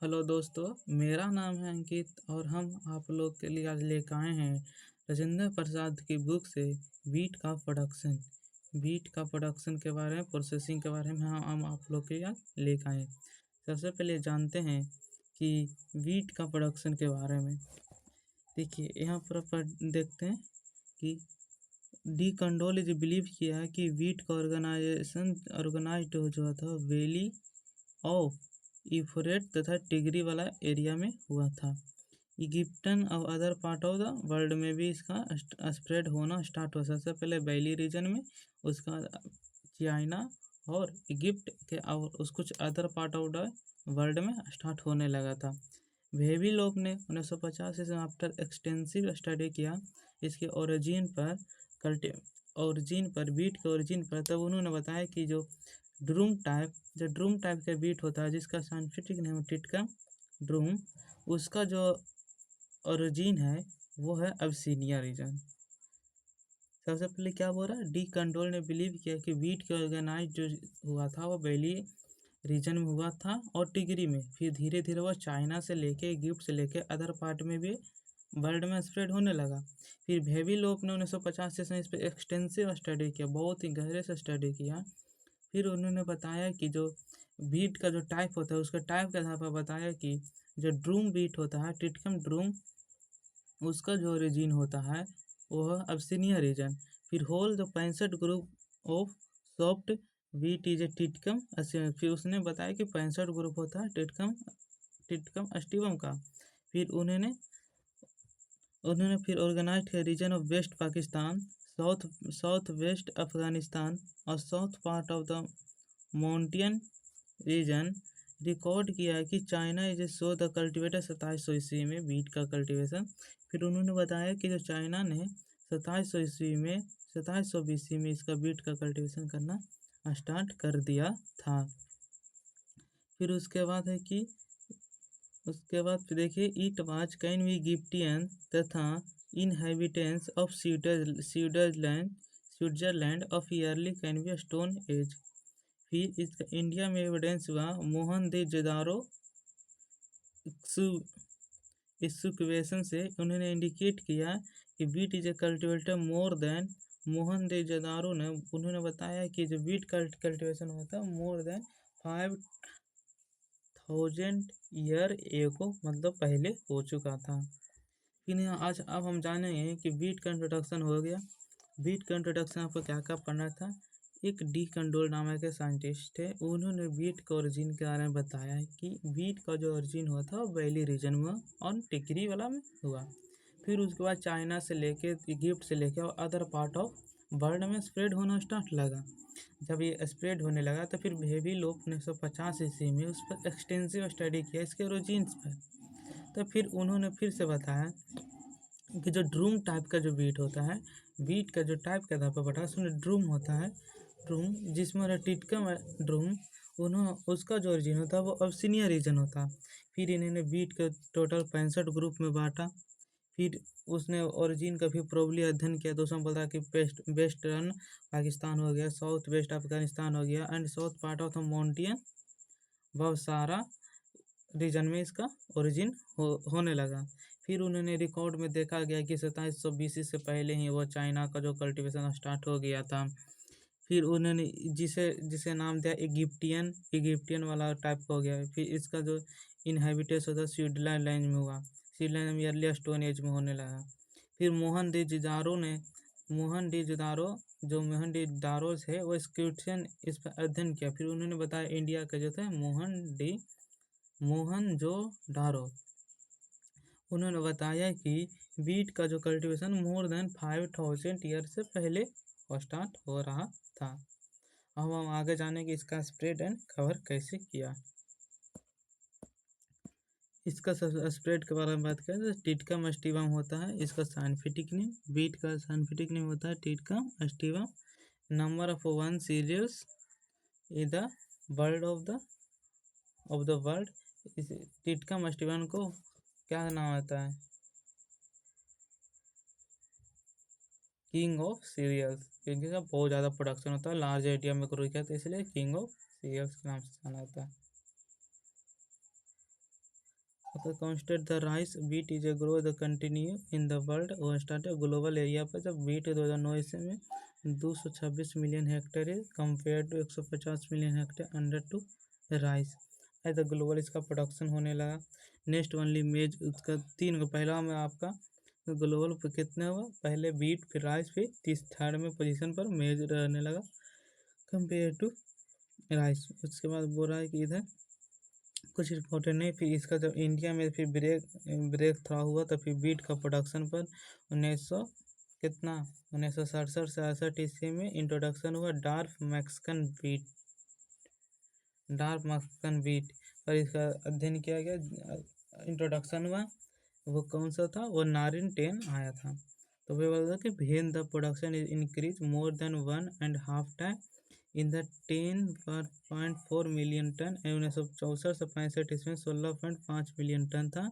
Hello दोस्तों, मेरा नाम है अंकित और हम आप लोग के लिए आज लेकर आए हैं राजेंद्र प्रसाद की बुक से वीट का प्रोडक्शन के बारे में, प्रोसेसिंग के बारे में हम आप लोग के लिए आज लेकर आए हैं। सबसे पहले जानते हैं कि वीट का प्रोडक्शन के बारे में। देखिए यहाँ पर देखते हैं कि डी कंडोल इज बिलीव किया है कि वीट का ऑर्गेनाइज्ड जो था वैली ऑफ यूफ्रेट तथा टिग्री वाला एरिया में हुआ था। इजिप्टन और other part of the world में भी इसका स्प्रेड होना स्टार्ट हुआ। सबसे पहले वैली रीजन में, उसका चाइना और इजिप्ट के और कुछ other part of the world में स्टार्ट होने लगा था। वेवी लोग ने 1950 से आफ्टर एक्सटेंसिव स्टडी किया इसके ओरिजिन पर बीट के ओरिजिन पर, तब उन्होंने बताया कि जो ड्रूम टाइप का बीट होता है जिसका साइंटिफिक नेम टिटकम ड्रूम, उसका जो ओरिजिन है वो है अबिसिनिया रीजन। सबसे पहले क्या बोल रहा है, डी कंट्रोल ने बिलीव किया कि बीट के ऑर्गेनाइज जो हुआ था वो वैली रीजन में हुआ था और टिग्री में, फिर धीरे धीरे वो चाइना से लेके इजिप्ट से लेके अदर पार्ट में भी वर्ल्ड में स्प्रेड होने लगा। फिर भेवी लोग ने 1950 से इस पर एक्सटेंसिव स्टडी किया, बहुत ही गहरे से स्टडी किया। फिर उन्होंने बताया कि जो बीट का जो टाइप होता है उसके टाइप के आधार पर बताया कि जो ड्रूम बीट होता है टिटकम ड्रूम, उसका जो ओरिजिन होता है वो है अबिसिनिया रीजन। फिर होल जो 65 group of soft wheat is a Triticum. फिर उसने बताया कि 65 ग्रुप होता है टिटकम अस्टिवम का। फिर उन्होंने फिर ऑर्गेनाइज किया region of West Pakistan, South West Afghanistan और south part of the mountain region. Record किया है कि China is show the cultivator 2700 ईस्वी में बीट का कल्टिवेशन। फिर उन्होंने बताया कि जो चाइना ने 2700 बीसी में इसका बीट का कल्टिवेशन करना स्टार्ट कर दिया था। फिर उसके बाद देखिए it was can we Egyptian तथा inhabitants of Switzerland of early can be Stone Age. फिर इसका इंडिया में एविडेंस हुआ मोहन दे जदारो एक्सक्वेशन से। उन्होंने इंडिकेट किया कि wheat is a cultivator more than Mohenjodaro ने उन्होंने बताया कि जो बीट कल्टिवेशन होता है मोर देन 5000 ईयर एगो, मतलब पहले हो चुका था। फिर आज अब हम जानेंगे कि बीट का इंट्रोडक्शन हो गया। बीट का इंट्रोडक्शन आपको क्या क्या पढ़ना था। एक डी कंडोल नामक के साइंटिस्ट थे, उन्होंने बीट के ओरिजिन के बारे में बताया कि बीट का जो ओरिजिन हुआ था वैली रीजन में और टिकरी वाला में हुआ। फिर उसके बाद चाइना से लेके इजिप्ट से लेके और अदर पार्ट ऑफ वर्ल्ड में स्प्रेड होना स्टार्ट लगा। जब ये स्प्रेड होने लगा तो फिर भेवी लोग 1950 ईस्वी में उस पर एक्सटेंसिव स्टडी किया इसके ओरिजिन्स पर। तो फिर उन्होंने फिर से बताया कि जो ड्रूम टाइप का जो बीट होता है, बीट का जो टाइप के आधार पर बताया उसमें ड्रूम होता है, ड्रूम जिसमें टिटकम ड्रूम, उसका जो ओरिजिन होता है वो अबिसिनिया रीजन होता है। फिर इन्होंने बीट के टोटल 65 ग्रुप में बांटा। फिर उसने ओरिजिन का भी प्रोबली अध्ययन किया, तो उसमें बोला कि वेस्टर्न पाकिस्तान हो गया, साउथ वेस्ट अफगानिस्तान हो गया and south part of the mountain बहुत सारा रीजन में इसका ओरिजिन होने लगा। फिर उन्होंने रिकॉर्ड में देखा गया कि 2700 बीसी से पहले ही वो चाइना का जो कल्टीवेशन स्टार्ट हो गया था। फिर उन्होंने जिसे नाम दिया इजिप्टियन वाला टाइप का हो गया। फिर इसका जो इनहेबिटेंस होता है स्विट्जरलैंड में हुआ, स्विट्जरलैंड में अर्ली स्टोन एज में होने लगा। फिर मोहन डी दारो है वो स्क्रिप्शन इस पर अध्ययन किया। फिर उन्होंने बताया इंडिया का जो था मोहनजोदारो, उन्होंने बताया कि बीट का जो कल्टीवेशन मोर देन 5000 ईयर से पहले स्टार्ट हो रहा था। अब हम आगे जाने कि इसका स्प्रेड एंड कवर कैसे किया। इसका स्प्रेड के बारे में बात करें तो टिटकम अस्टिवम होता है इसका साइंटिफिक नेम। बीट का साइंटिफिक नेम होता है Triticum aestivum. Number of 1 cereals in the world of the world. इस टिटकम अस्टिवम को क्या नाम आता है, किंग ऑफ सीरियल्स, क्योंकि इसका बहुत ज़्यादा प्रोडक्शन होता है, लार्ज एरिया में ग्रो किया तो इसलिए किंग ऑफ सीरियल्स के नाम से जाना जाता है। अगर constant the rice wheat is a grow the continue in the world वो स्टार्ट ग्लोबल एरिया पर जब बीट 2009 ईस्वी में 226 मिलियन हेक्टेयर है compare to 150 million hectare under to rice as the global इसका प्रोडक्शन होने लगा। नेक्स्ट ओनली मेज उसका तीन को पहला में आपका ग्लोबल पर कितने हुआ पहले बीट फिर राइस फिर थर्ड में पोजीशन पर मेज रहने लगा कंपेयर टू राइस। उसके बाद बोल रहा है कि इधर कुछ इम्पोर्टेंट नहीं। फिर इसका जब इंडिया में फिर ब्रेक थ्रू हुआ तो फिर बीट का प्रोडक्शन पर 1900 कितना 1967 ईस्वी में इंट्रोडक्शन हुआ डार्क मैक्सिकन बीट पर इसका अध्ययन किया गया इंट्रोडक्शन हुआ वो कौन सा था वो नारिन 10 आया था। तो वे बोलता कि when the production is increase more than 1.5 time in the 10.4 million ton 1964 से 65 इसमें 16.5 मिलियन टन था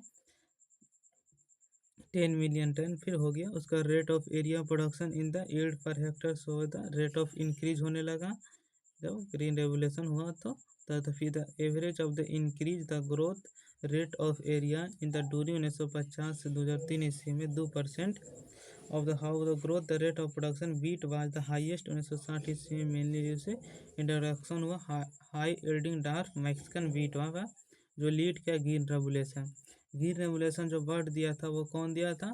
10 मिलियन टन फिर हो गया। उसका rate of area production in the yield per hectare so the rate of increase होने लगा जब ग्रीन रेवोल्यूशन हुआ तो फिर the average of the increase the growth rate of area in the during 1950 से 2003 ईस्वी में 2% of the how the growth the rate of production wheat was the highest 1960 ईस्वी में मेनली जैसे इंट्रोडक्शन हुआ high yielding dark Mexican wheat हुआ जो lead किया ग्रीन रेवोल्यूशन जो वर्ड दिया था वो कौन दिया था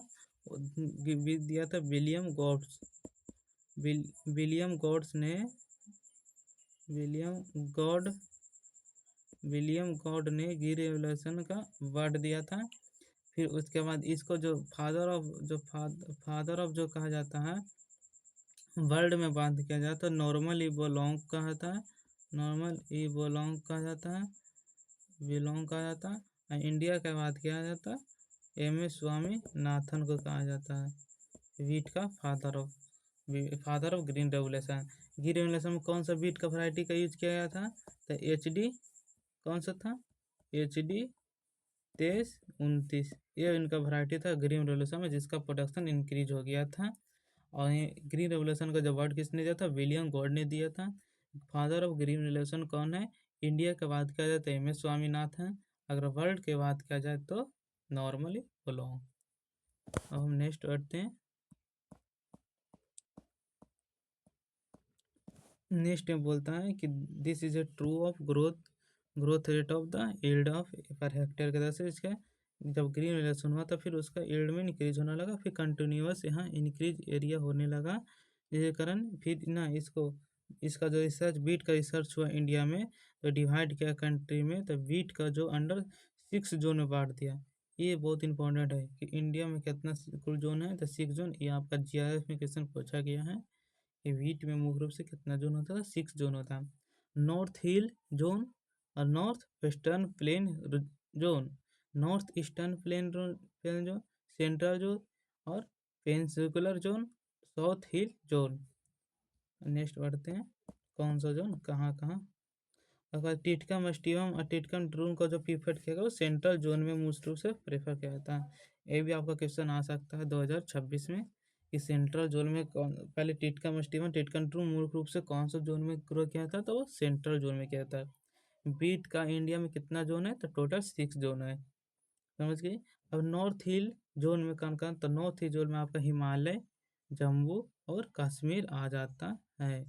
दिया था विलियम गॉड ने ग्रीन रेवोल्यूशन का वर्ड दिया था। फिर उसके बाद इसको जो फादर ऑफ जो कहा जाता है वर्ल्ड में बात किया जाता है नॉर्मल इवोलोंग कहा जाता है और इंडिया का बात किया जाता है एम स्वामीनाथन को कहा जाता है वीट का फादर ऑफ ग्रीन रेवोल्यूशन में कौन सा वीट का वैरायटी का यूज किया गया था तो HD कौन सा था HD 2329 ये इनका वैरायटी था ग्रीन रेवोल्यूशन में जिसका प्रोडक्शन इंक्रीज हो गया था। और ये ग्रीन रेवोल्यूशन का जो वर्ड किसने दिया था विलियम गॉड ने दिया था। फादर ऑफ ग्रीन रेवोल्यूशन कौन है इंडिया की बात किया जाए तो MS स्वामीनाथन अगर वर्ल्ड की बात किया जाए तो नॉर्मली बोलोंग। अब हम नेक्स्ट बढ़ते हैं। नेक्स्ट में बोलता है कि this is a true of growth rate of the yield of per hectare के तरह से इसका जब ग्रीन रेवोल्यूशन हुआ तो फिर उसका यील्ड में इंक्रीज होने लगा फिर कंटिन्यूअस यहाँ इंक्रीज एरिया होने लगा जिसके कारण फिर ना इसका जो रिसर्च बीट का रिसर्च हुआ इंडिया में तो डिवाइड किया कंट्री में तो बीट का जो अंडर 6 जोन में बांट दिया। ये बहुत इंपॉर्टेंट है कि इंडिया में कितना कुल जोन है तो 6 जोन ये आपका GIS में क्वेश्चन पूछा गया है कि व्हीट में मुख्य रूप से कितना जोन होता था 6 जोन होता है नॉर्थ हिल जोन और north western plain zone north eastern plain zone central zone और peninsular zone south hill zone. Next बढ़ते हैं कौन सा जोन कहाँ अगर टिटकम स्टीवम और टिटकम ड्रून को जो प्रीफर किया गया वो सेंट्रल जोन में मुख्य रूप से प्रेफर किया जाता है। ये भी आपका क्वेश्चन आ सकता है 2026 में कि सेंट्रल जोन में कौन पहले टिटकम स्टीवन टिटकम ड्रून मूल रूप से कौन सा जोन में ग्रो किया था तो वो सेंट्रल जोन में किया था। बीट का इंडिया में कितना जोन है तो टोटल 6 जोन है समझ गए। अब नॉर्थ हिल जोन में कौन तो नॉर्थ हिल जोन में आपका हिमालय जम्मू और कश्मीर आ जाता है।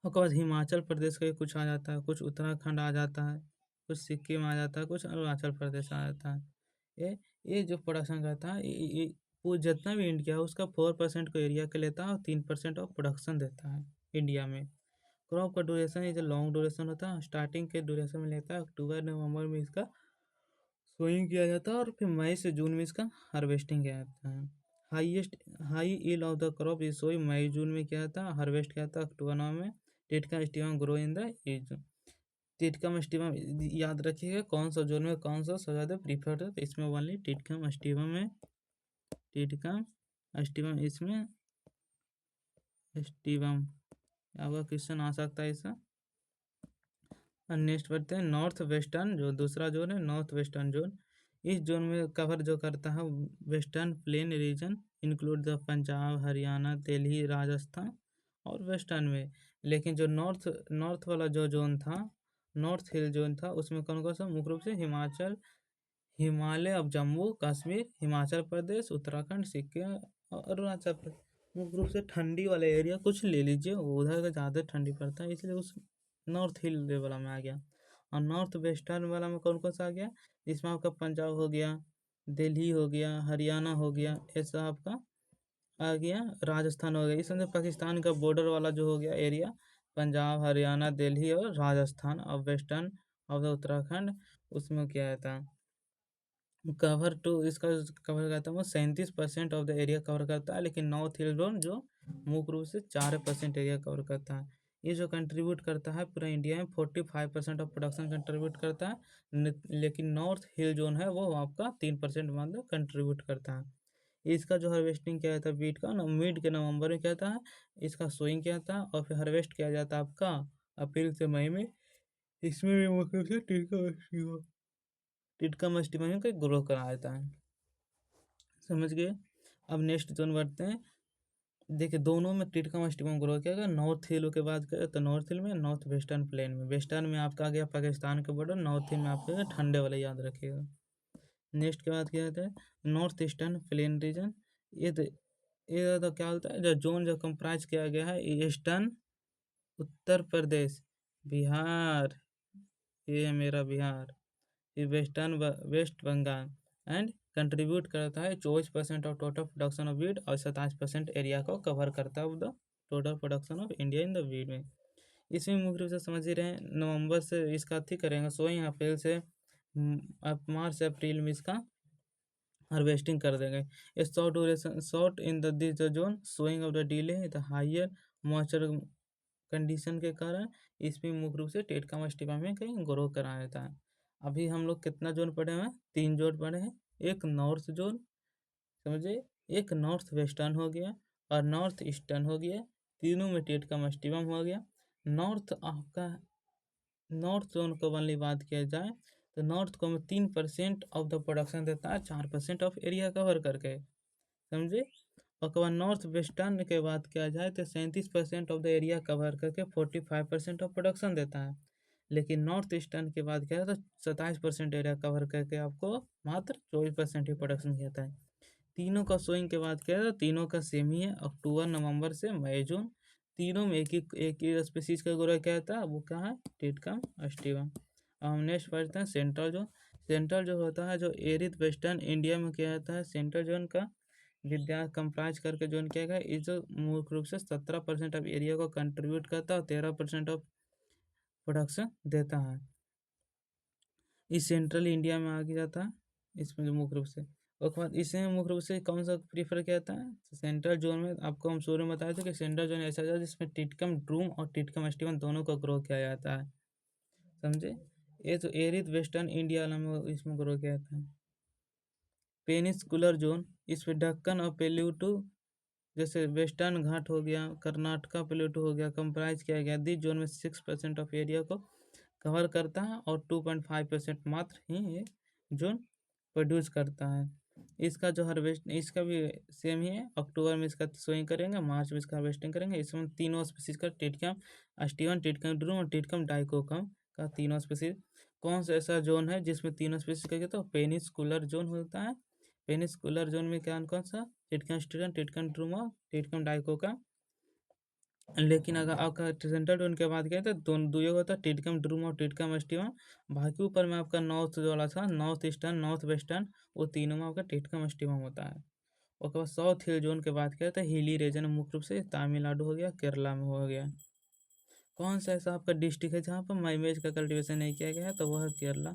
उसके बाद हिमाचल प्रदेश का कुछ आ जाता है कुछ उत्तराखंड आ जाता है कुछ सिक्किम आ जाता है कुछ अरुणाचल प्रदेश आ जाता है। ये जो प्रोडक्शन करता है ये वो जितना भी इंडिया है उसका 4% को एरिया के लेता है और 3% ऑफ प्रोडक्शन देता है इंडिया में। क्रॉप का ड्यूरेशन ये जो लॉन्ग ड्यूरेशन होता है स्टार्टिंग के ड्यूरेशन में लेता है अक्टूबर नवंबर में इसका सोइंग किया जाता है और फिर मई से जून में इसका हार्वेस्टिंग किया जाता है। High yield of the crop is सोई मई जून में किया जाता है हार्वेस्ट किया जाता है अक्टूबर नवंबर में। टिटकम स्टीवम ग्रो इन द ईस्ट टिटकम स्टीवम याद रखिएगा कौन सा जोन में कौन सा ज़्यादा प्रीफर्ड है तो इसमें ओनली टिटकम स्टीवम है टिटकम स्टीवम इसमें स्टीवम आपका क्वेश्चन आ सकता है इसका। नेक्स्ट बढ़ते हैं नॉर्थ वेस्टर्न जो दूसरा जोन है नॉर्थ वेस्टर्न जोन इस जोन में कवर जो करता है western plain region include the Punjab Haryana Delhi Rajasthan और वेस्टर्न में। लेकिन जो नॉर्थ वाला जो जोन था नॉर्थ हिल जोन था उसमें कौन कौन सा, मुख्य रूप से हिमालय अब जम्मू कश्मीर, हिमाचल प्रदेश, उत्तराखंड, सिक्किम और अरुणाचल प्रदेश। मुख्य रूप से ठंडी वाले एरिया कुछ ले लीजिए, उधर का ज़्यादा ठंडी पड़ता है इसलिए उस नॉर्थ हिल वाला में आ गया। और नॉर्थ वेस्टर्न वाला में कौन कौन सा आ गया, इसमें आपका पंजाब हो गया, दिल्ली हो गया, हरियाणा हो गया, ऐसा आपका आ गया, राजस्थान हो गया। इस समझे पाकिस्तान का बॉर्डर वाला जो हो गया एरिया, पंजाब, हरियाणा, दिल्ली और राजस्थान। और वेस्टर्न ऑफ द उत्तराखंड, उसमें क्या था, कवर टू इसका कवर करता है वो 37% ऑफ द एरिया कवर करता है, लेकिन नॉर्थ हिल जोन जो मुख्य रूप से 4% एरिया कवर करता है। ये जो कंट्रीब्यूट करता है पूरा इंडिया में 45% ऑफ प्रोडक्शन कंट्रीब्यूट करता है, लेकिन नॉर्थ हिल जोन है वो आपका 3% मतलब कंट्रीब्यूट करता है। इसका जो हार्वेस्टिंग किया जाता है वीट का ना, मिड के नवंबर में क्या था, इसका सोइंग किया था और फिर हार्वेस्ट किया जाता है आपका अप्रैल से मई में। इसमें भी मुख्य रूप से टिटका मस्टिमा में ग्रो करा जाता है। समझ गए। अब नेक्स्ट जोन बढ़ते हैं। देखिए दोनों में टिटका मस्टिमा ग्रो किया गया। नॉर्थ हिल के बाद क्या, तो नॉर्थ हिल में, नॉर्थ वेस्टर्न प्लेन में, वेस्टर्न में आपका आ गया पाकिस्तान के बॉर्डर, नॉर्थ हिल में आपका ठंडे वाले, याद रखिएगा। नेक्स्ट के बाद क्या होता है, नॉर्थ ईस्टर्न प्लेन रीजन। ये तो क्या होता है, जो जोन जो कंप्राइज किया गया है ईस्टर्न उत्तर प्रदेश, बिहार, ये है मेरा बिहार, ये western West Bengal, and contribute करता है 24% of total production of wheat और 27% एरिया को कवर करता है the total production of India in the wheat में। इसमें मुख्य रूप से समझ ही रहे हैं, नवंबर से इसका थी करेंगे सोइंग, अप्रैल से मार्च अप्रैल में इसका हार्वेस्टिंग कर देंगे। A short duration short in the this zone sowing of the delay the higher moisture condition के कारण इसमें मुख्य रूप से टेटका मस्टिका में कहीं ग्रो करा देता है। अभी हम लोग कितना जोन पढ़े हुए हैं, 3 जोन पढ़े हैं। एक नॉर्थ जोन, समझे, एक नॉर्थ वेस्टर्न हो गया और नॉर्थ ईस्टर्न हो गया। तीनों में टेटका मस्टिकम हो गया। नॉर्थ आपका नॉर्थ जोन को वाली बात किया जाए तो नॉर्थ को में 3% ऑफ द प्रोडक्शन देता है, 4% ऑफ एरिया कवर करके, समझे। और के बाद नॉर्थ वेस्टर्न के बात किया जाए तो 37% ऑफ द एरिया कवर करके 45% ऑफ प्रोडक्शन देता है, लेकिन नॉर्थ ईस्टर्न की बात किया तो 27% एरिया कवर करके आपको मात्र 24% ही प्रोडक्शन देता है। तीनों का सोइंग के बाद किया तो तीनों का सेम ही है, अक्टूबर नवंबर से मई जून। तीनों में एक ही स्पीसीज का ग्रोथ क्या था, वो क्या है, टिटकम एस्टिवम। अब हम नेक्स्ट पढ़ते हैं सेंट्रल जोन। सेंट्रल जो होता है, जो एरिड वेस्टर्न इंडिया में किया जाता है, सेंट्रल जोन का विद्या कंप्राइज करके जोन किया गया, इस जो मुख्य रूप से 17% ऑफ एरिया को कंट्रीब्यूट करता है और 13% ऑफ प्रोडक्शन देता है। इस सेंट्रल इंडिया में आ गया जाता है, इसमें जो मुख्य रूप से, उसके बाद इसमें मुख्य रूप से कौन सा प्रीफर किया जाता है, सेंट्रल जोन में आपको हम शुरू में बताए थे कि सेंट्रल जोन ऐसा है जिसमें टिटकम ड्रूम और टिटकम एस्टिवन दोनों को ग्रो किया जाता है, समझे। ये तो एरिड वेस्टर्न इंडिया में इसमें ग्रो किया जाता है। पेनिस्कुलर जोन, इसमें दक्कन और प्लेटू, जैसे वेस्टर्न घाट हो गया, कर्नाटका प्लेटू हो गया, कंप्राइज किया गया। दिस जोन में 6% ऑफ एरिया को कवर करता है और 2.5% मात्र ही ये जोन प्रोड्यूस करता है। इसका जो हार्वेस्ट, इसका भी सेम ही है, अक्टूबर में इसका सोइंग करेंगे, मार्च में इसका हार्वेस्टिंग करेंगे। इसमें तीनों स्पीसीज का, टिटकम एस्टिवन, टिटकम ड्रूम और टिटकम डाइकोकम का तीनों स्पीसीज। कौन सा ऐसा जोन है जिसमें तीनों स्पीसीज का, तो पेनिस्कुलर जोन होता है। पेनिस्कुलर जोन में क्या कौन सा, टिटकम स्टीरन, टिटकम ड्रूम और टिटकम डाइकोकम। लेकिन अगर आपका सेंट्रल जोन के बात करें तो दोनों दुइयो होता है, टिटकम ड्रूम और टिटकम एस्टिवन। बाकी ऊपर में आपका नॉर्थ जो वाला था, नॉर्थ ईस्टर्न, नॉर्थ वेस्टर्न, वो तीनों में आपका टिटकम एस्टिवन होता है। उसके बाद साउथ हिल जोन की बात करें तो हिली रीजन मुख्य रूप से तमिलनाडु हो गया, केरला में हो गया। कौन सा ऐसा आपका डिस्ट्रिक्ट है जहाँ पर मेज का कल्टीवेशन नहीं किया गया है, तो वह है केरला।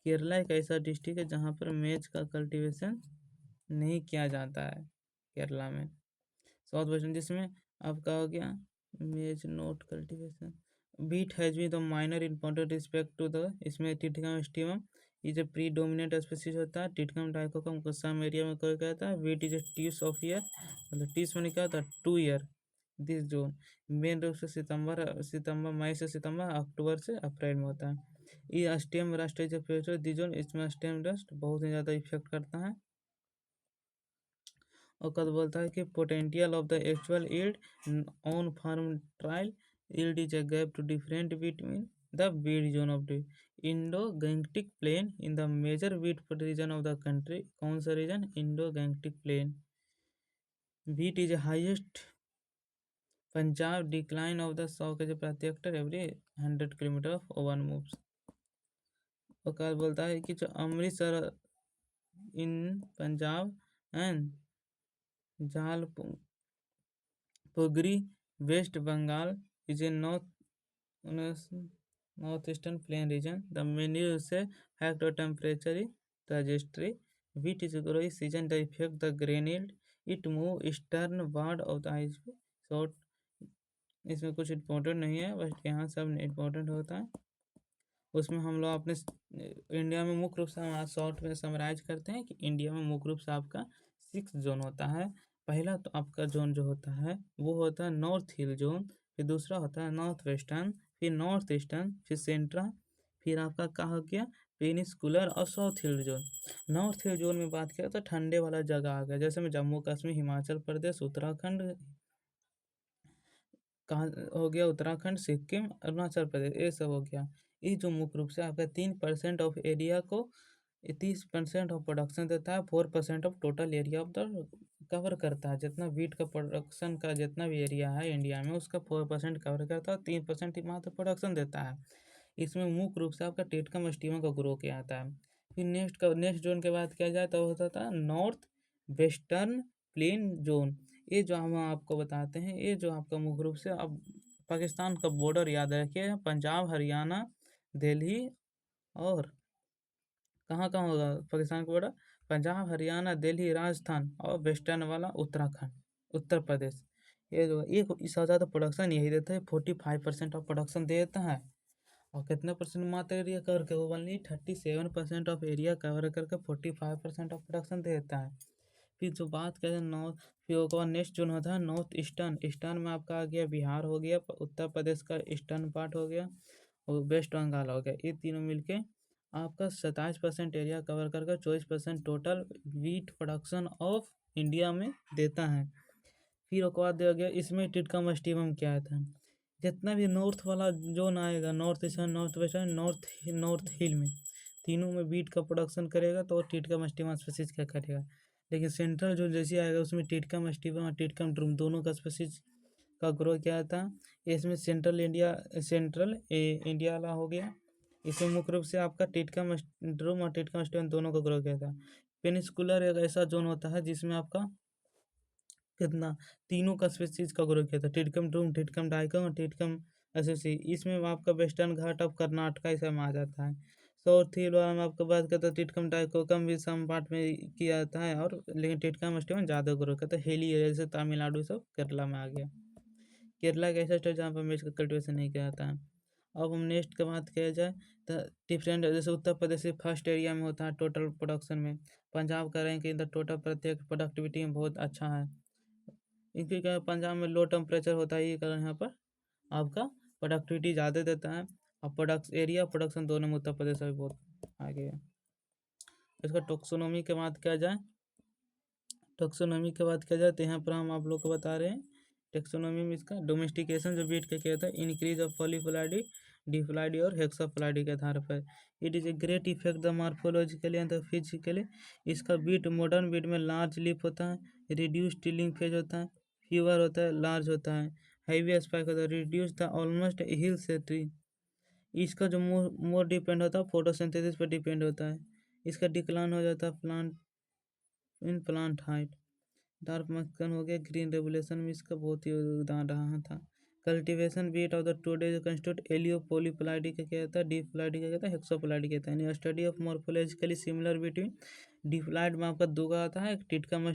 केरला एक ऐसा डिस्ट्रिक्ट है जहाँ पर मेज का कल्टीवेशन नहीं किया जाता है, केरला में। साउथ वेस्टर्न जिसमें आपका हो गया maize note cultivation. Wheat has been the minor important respect to the, इसमें Triticum aestivum is a pre dominant species होता है। टिटकम डाइकोकम को सम एरिया में कहा जाता है। बीट इज ए टीस ऑफ ईयर, मतलब टीस में क्या होता है, 2 ईयर। दिस जोन मेन रूप से सितंबर मई से सितंबर, अक्टूबर से अप्रैल में होता है। ये स्टेम राष्ट्रीय जो दिस जोन, इसमें स्टेम डस्ट बहुत ही ज़्यादा इफेक्ट करता है। और कद बोलता है कि potential of the actual yield on farm trial yield is a gap to different between the wheat zone of the Indo-Gangetic Plain in the major wheat region of the country. कौन सा reason? Indo-Gangetic Plain. Wheat is the highest Punjab decline of the 100 kg प्रति hectare every 100 kilometre of one moves. और बोलता है कि जो Amritsar in Punjab and Jalpaiguri West Bengal is a north eastern plain region. The menu से fact और temperature trajectory. Wheat is growing season that affect the grain yield. It move eastern ward of the ice short. इसमें कुछ important नहीं है, बस यहाँ सब important होता है. उसमें हम लोग अपने इंडिया में मुख्य रूप से हम आज शॉर्ट में समराइज करते हैं कि इंडिया में मुख्य रूप से आपका 6 जोन होता है. पहला तो आपका जोन जो होता है वो होता है नॉर्थ हिल जोन, फिर दूसरा होता है नॉर्थ वेस्टर्न, फिर नॉर्थ ईस्टर्न, फिर सेंट्रल, फिर आपका क्या हो गया पेनिस्कुलर और south hill zone. North hill zone में बात करें तो ठंडे वाला जगह आ गया, जैसे में जम्मू कश्मीर, हिमाचल प्रदेश, उत्तराखंड, कहाँ हो गया उत्तराखंड, सिक्किम, अरुणाचल प्रदेश, ये सब हो गया. ये जो मुख्य रूप से आपका 3% ऑफ एरिया को 30% ऑफ प्रोडक्शन देता है. 4% of total area of the cover करता है. जितना वीट का प्रोडक्शन का जितना भी एरिया है इंडिया में उसका 4% कवर करता है और 3% मात्र प्रोडक्शन देता है. इसमें मुख्य रूप से आपका टेटकम स्टीमर का ग्रो किया आता है. फिर नेक्स्ट जोन के बाद किया जाए तो होता था नॉर्थ वेस्टर्न प्लेन जोन. ये जो हम आपको बताते हैं, ये जो आपका मुख्य रूप से अब पाकिस्तान का बॉर्डर याद रखिए, पंजाब, हरियाणा, दिल्ली और कहाँ कहाँ होगा पाकिस्तान का बॉर्डर? पंजाब, हरियाणा, दिल्ली, राजस्थान और वेस्टर्न वाला उत्तराखंड, उत्तर प्रदेश. ये जो एक इससे ज़्यादा प्रोडक्शन यही देता है. 45% ऑफ प्रोडक्शन देता है. और कितना परसेंट मात्र एरिया कवर कर ओनली 37% ऑफ एरिया कवर करके 45% ऑफ प्रोडक्शन देता है. फिर जो बात करें नॉर्थ, फिर उसके बाद नेक्स्ट जोन होता है नॉर्थ ईस्टर्न. ईस्टर्न में आपका आ गया बिहार हो गया, उत्तर प्रदेश का ईस्टर्न पार्ट हो गया और वेस्ट बंगाल हो गया. ये तीनों मिलके आपका 27% एरिया कवर करके 24% total wheat production of India में देता है. फिर उसके बाद दिया गया इसमें टिटकम स्टीमम क्या था. जितना भी नॉर्थ वाला जोन आएगा, north eastern, north western, north hill में, तीनों में वीट का प्रोडक्शन करेगा तो टिटकम स्टीमम स्पीसीज क्या करेगा. लेकिन सेंट्रल जो जैसे आएगा उसमें टिटकम स्टीमम और टिटकम ड्रूम दोनों का स्पीसीज का ग्रो क्या था. इसमें सेंट्रल इंडिया वाला हो गया. इसमें मुख्य रूप से आपका टिटकम ड्रूम और टिटकम स्टीमम दोनों का ग्रो किया था. पेनिस्कुलर एक ऐसा जोन होता है जिसमें आपका कितना तीनों का स्पीसीज का ग्रो किया था. टिटकम ड्रूम, टिटकम डाइकम और टिटकम एसोसी. इसमें आपका वेस्टर्न घाट ऑफ कर्नाटका इस में आ जाता है. साउथ हिल वाला में आपको बात करते हैं टिटकम डाइकोकम भी सम पार्ट में किया जाता है, और लेकिन टिटकम स्टीमम ज़्यादा ग्रो करता है. हिली एरिया जैसे तमिलनाडु सब केरला में आ गया. केरला का ऐसा स्टेट जहाँ पर मिर्च का कल्टिवेशन नहीं किया जाता है. अब हम नेक्स्ट की बात किया जाए तो डिफरेंट, जैसे उत्तर प्रदेश फर्स्ट एरिया में होता है टोटल प्रोडक्शन में. पंजाब का रैंक इन द टोटल प्रत्येक प्रोडक्टिविटी में बहुत अच्छा है. इनके क्या पंजाब में लो टेम्परेचर होता है, ये कारण यहाँ पर आपका प्रोडक्टिविटी ज़्यादा देता है. और प्रोडक्शन दोनों में उत्तर प्रदेश अभी बहुत आगे है. इसका टोक्सोनोमी की बात किया जाए तो यहाँ पर हम आप लोग को बता रहे हैं टेक्सोनोमी में इसका डोमेस्टिकेशन जो बीट का किया था, इंक्रीज ऑफ पॉलीफ्लाइडी, डिफ्लाइडी और हेक्साफ्लाइडी के आधार पर. It is a great effect the morphologically and the physically. इसका बीट मॉडर्न बीट में लार्ज लिप होता है, रिड्यूस टिलिंग फेज होता है, फीवर होता है, लार्ज होता है, हैवी स्पाइक होता है, रिड्यूस द ऑलमोस्ट हिल से ट्री. इसका जो मोर डिपेंड होता है फोटोसिंथेसिस पर डिपेंड होता है. इसका डिक्लाइन हो जाता है प्लांट हाइट. डार्क मक्खन हो गया, ग्रीन रेवोल्यूशन में इसका बहुत ही योगदान रहा था. Cultivation wheat of the today's constitute allopolyploidy का कहता है, डिफ्लाइडी का कहता है, हेक्सोप्लाइडी कहता है. Study of morphologically similar between diploid में आपका दो का आता है, टिटकम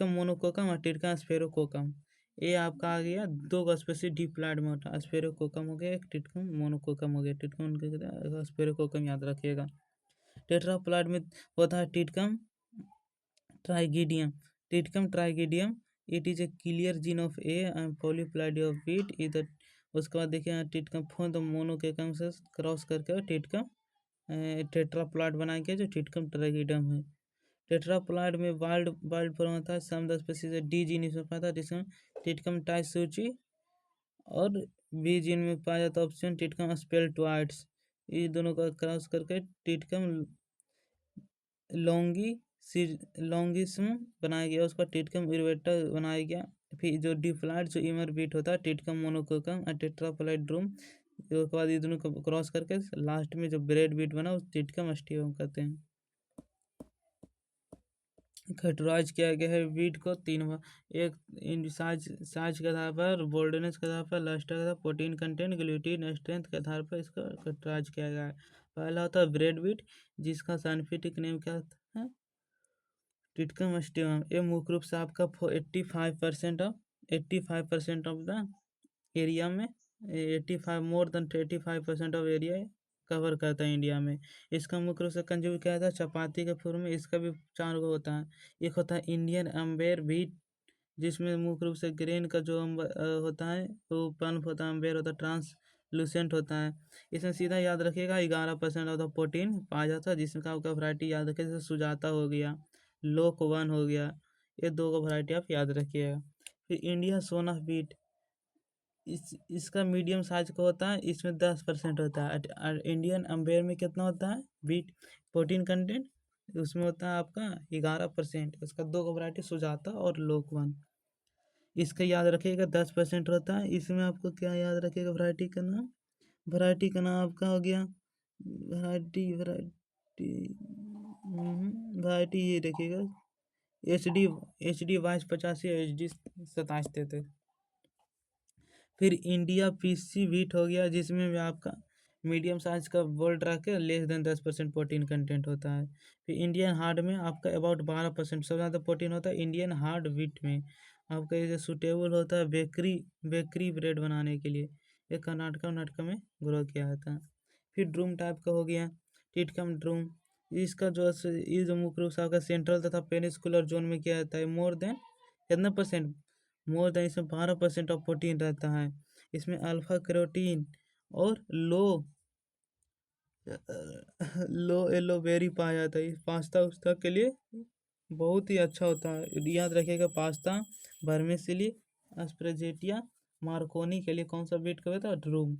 मोनोकोकम और टिटकम स्फेरोकोकम. ये आपका आ गया दो का स्पेसिस डिफ्लाइड में होता है. स्फेरोकोकम हो गया, एक टिटकम मोनोकोकम हो गया. टिटकम स्फेरोकोकम याद रखिएगा. टेट्राप्लाइड में होता है टिटकम ट्राइगिडियम. It is a clear gene of a and polyploidy of wheat इधर. उसके बाद देखिए यहाँ टिटकम फोन तो मोनोकोकम से क्रॉस करके टिटकम टेट्राप्लाइड बनाएंगे जो टिटकम ट्राइगिडियम है. टेट्राप्लाइड में वाइल्ड फॉर्म होता है, some the species D gene इसमें पाता है, जिसमें टिटकम टाइसूची और बी जीन में पाया जाता ऑप्शन टिटकम स्पेल ट्वाइट्स। ये दोनों का क्रॉस करके टिटकम लॉन्गिस्म बनाया गया, उसका टिटकम इर्वेटा बनाया गया। फिर जो डिफ्लाइट जो इमर बीट होता है टिटकम मोनोकोकम और टेट्राप्लाइड ड्रूम, उसके बाद ये दोनों को क्रॉस करके लास्ट में जो ब्रेड बीट बना उस टिटकम स्टीवम कहते हैं। कैटेगराइज किया गया है वीट को तीन भाग, एक साइज साइज के आधार पर, बोल्डनेस के आधार पर, लस्टर के आधार पर, प्रोटीन कंटेंट, ग्लूटीन स्ट्रेंथ के आधार पर इसका कैटेगराइज किया गया है। पहला होता है ब्रेड वीट, जिसका साइंटिफिक नेम क्या है, टिटकम स्टीवम। ये मुख्य रूप से आपका 85% ऑफ द एरिया में 85 more than 85% of area cover करता है इंडिया में। इसका मुख्य रूप से कंज्यूम किया जाता है चपाती के फॉर्म में। इसका भी 4 गो होता है। एक होता है इंडियन अम्बेर व्हीट, जिसमें मुख्य रूप से ग्रेन का जो होता है वो पल्प होता है, अम्बेर होता है, ट्रांसलूसेंट होता है। इसमें सीधा याद रखिएगा 11% ऑफ द प्रोटीन पाया जाता है, जिसमें आपका वैरायटी याद रखिए, जैसे सुजाता हो गया, लोक वन हो गया, ये 2 को वैरायटी आप याद रखिएगा। फिर इंडिया सोना व्हीट, इसका मीडियम साइज का होता है, इसमें 10% होता है। इंडियन अम्बेयर में कितना होता है व्हीट प्रोटीन कंटेंट, उसमें होता है आपका 11%। इसका 2 वैरायटी सुजाता और लोकवन। इसका याद रखिएगा 10% होता है। इसमें आपको क्या याद रखिएगा वैरायटी का नाम, वैरायटी का नाम आपका हो गया वैरायटी वैरायटी वैरायटी ये रखिएगा एच डी 2285, HD 2733। फिर इंडिया पीसी व्हीट हो गया, जिसमें भी आपका मीडियम साइज का बोल्ड रख के लेस देन 10% प्रोटीन कंटेंट होता है। फिर इंडियन हार्ड में आपका अबाउट 12% सबसे ज़्यादा प्रोटीन होता है इंडियन हार्ड व्हीट में। आपका ये सूटेबल होता है बेकरी ब्रेड बनाने के लिए। ये कर्नाटक में ग्रो किया जाता है। फिर ड्रूम टाइप का हो गया टिटकम ड्रूम, इसका ये जो मुख्य रूप से आपका सेंट्रल तथा पेनिस्कुलर जोन में किया जाता है। मोर देन कितना परसेंट, मोर देन इसमें 12% ऑफ प्रोटीन रहता है। इसमें अल्फा कैरोटीन और लो एलोवेरी पाया जाता है। पास्ता उस्ता के लिए बहुत ही अच्छा होता है। याद रखिएगा पास्ता वर्मिसेली एस्पेरेजिटिया मार्कोनी के लिए कौन सा बीट का होता है, ड्रूम।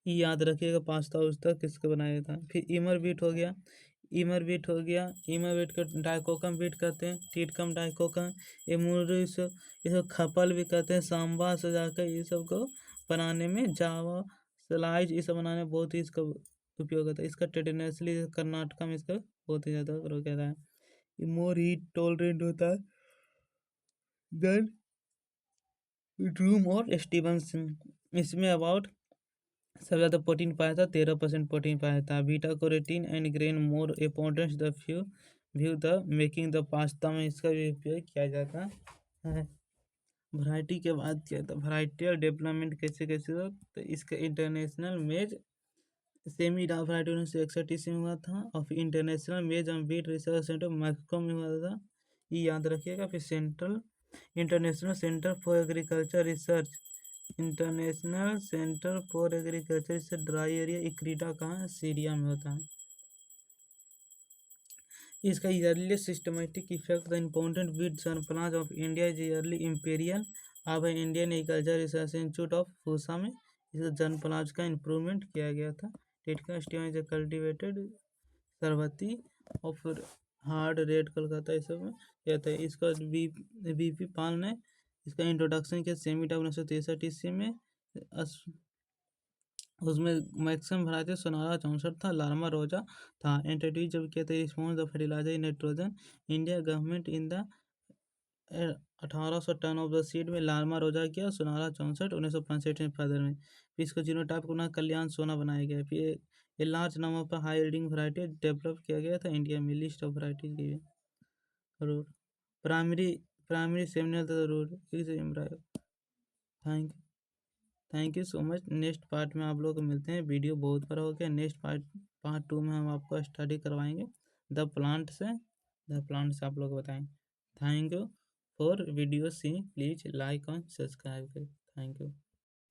याद रखिएगा पास्ता उस्ता किसका बनाया था। फिर इमर बीट हो गया, इमर बीट को डाइकोकम बीट कहते हैं, टिटकम डाइकोकम। इमूरिस इसको खपल भी कहते हैं, सांबा से जाकर ये सब को बनाने में, जावा स्लाइज ये सब बनाने में बहुत ही इसका उपयोग होता है। इसका ट्रेडिशनली कर्नाटक में इसका बहुत ही ज़्यादा प्रयोग किया जाता है। ये मोर हीट टॉलरेंट होता है देन ड्रूम और स्टीवनसन। इसमें अबाउट सबसे ज़्यादा प्रोटीन पाया था, 13% प्रोटीन पाया था। Beta carotene and grain more important the view the making the pasta में इसका भी उपयोग किया जाता है। वैरायटी के बाद क्या था, वैरायटी डेवलपमेंट कैसे कैसे हुआ, तो इसका इंटरनेशनल मेज सेमी वैरायटी 1961 ईस्वी में हुआ था, और फिर international maize and wheat research center Mexico में हुआ था, ये याद रखिएगा। फिर international center for agriculture research, international center for agriculture से ड्राई एरिया इक्रीटा कहाँ, सीरिया में होता है। इसका early systematic effect the important wheat plant of India is early imperial अब Indian agriculture research institute of Pusa में इस जनप्लाज का इम्प्रूवमेंट किया गया था। टिटका स्टीवन इज कल्टिवेटेड सरबती और फिर हार्ड रेड कलकत्ता इस सब में किया था। इसका वीपी पाल ने इसका इंट्रोडक्शन किया सेमी टॉप 1963 ईस्वी में। उसमें मैक्सिमम वैरायटी सोनारा 64 था, लार्मा रोजा था। इंट्रोड्यूस जब किया था response the fertilizer nitrogen India government in the 1800 ton of the seed में लार्मा रोजा किया, सोनारा 64 1965 में फादर में। फिर इसको जीनोटाइप को कल्याण सोना बनाया गया। फिर ए लार्ज नंबर पर हाई यील्डिंग वैरायटी डेवलप किया गया था इंडिया में। लिस्ट ऑफ वैरायटीज की road primary primary seminal road is embryo. Thank you so much. Next part में आप लोग को मिलते हैं। वीडियो बहुत बड़ा हो गया। नेक्स्ट पार्ट 2 में हम आपको स्टडी करवाएंगे द प्लांट से आप लोग बताएंगे। Thank you for video see, please like और सब्सक्राइब करें। Thank you.